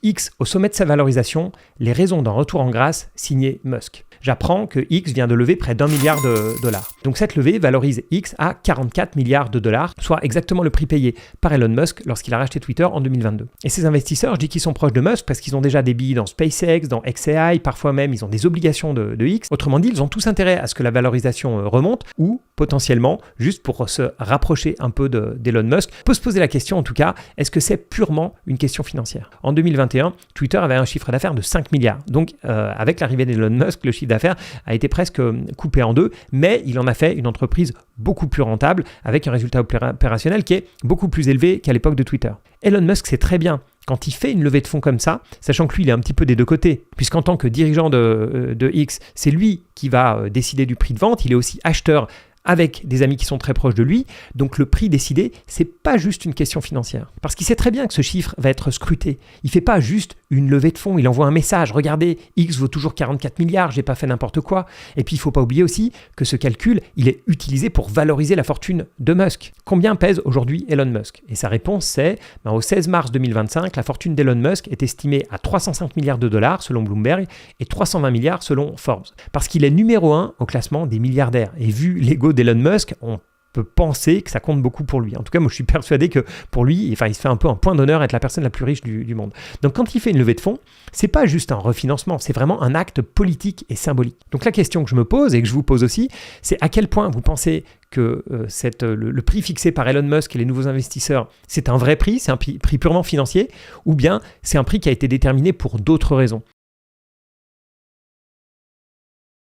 X au sommet de sa valorisation, les raisons d'un retour en grâce signé Musk. J'apprends que X vient de lever près d'1 milliard de dollars. Donc cette levée valorise X à 44 milliards de dollars, soit exactement le prix payé par Elon Musk lorsqu'il a racheté Twitter en 2022. Et ces investisseurs, je dis qu'ils sont proches de Musk parce qu'ils ont déjà des billes dans SpaceX, dans XAI, parfois même ils ont des obligations de X. Autrement dit, ils ont tous intérêt à ce que la valorisation remonte ou potentiellement, juste pour se rapprocher un peu d'Elon Musk, on peut se poser la question en tout cas, est-ce que c'est purement une question financière? En 2021, Twitter avait un chiffre d'affaires de 5 milliards. Donc avec l'arrivée d'Elon Musk, le chiffre d'affaires a été presque coupé en deux, mais il en a fait une entreprise beaucoup plus rentable avec un résultat opérationnel qui est beaucoup plus élevé qu'à l'époque de Twitter. Elon Musk sait très bien quand il fait une levée de fonds comme ça, sachant que lui, il est un petit peu des deux côtés, puisqu'en tant que dirigeant de X, c'est lui qui va décider du prix de vente, il est aussi acheteur avec des amis qui sont très proches de lui, donc le prix décidé, c'est pas juste une question financière. Parce qu'il sait très bien que ce chiffre va être scruté. Il fait pas juste une levée de fonds, il envoie un message, regardez, X vaut toujours 44 milliards, j'ai pas fait n'importe quoi. Et puis il faut pas oublier aussi que ce calcul, il est utilisé pour valoriser la fortune de Musk. Combien pèse aujourd'hui Elon Musk? Et sa réponse c'est, au 16 mars 2025, la fortune d'Elon Musk est estimée à 305 milliards de dollars selon Bloomberg et 320 milliards selon Forbes. Parce qu'il est numéro 1 au classement des milliardaires. Et vu l'ego d'Elon Musk, on peut penser que ça compte beaucoup pour lui. En tout cas, moi, je suis persuadé que pour lui, il se fait un peu un point d'honneur à être la personne la plus riche du monde. Donc, quand il fait une levée de fonds, c'est pas juste un refinancement, c'est vraiment un acte politique et symbolique. Donc, la question que je me pose et que je vous pose aussi, c'est à quel point vous pensez que le prix fixé par Elon Musk et les nouveaux investisseurs, c'est un vrai prix, c'est un prix purement financier, ou bien c'est un prix qui a été déterminé pour d'autres raisons.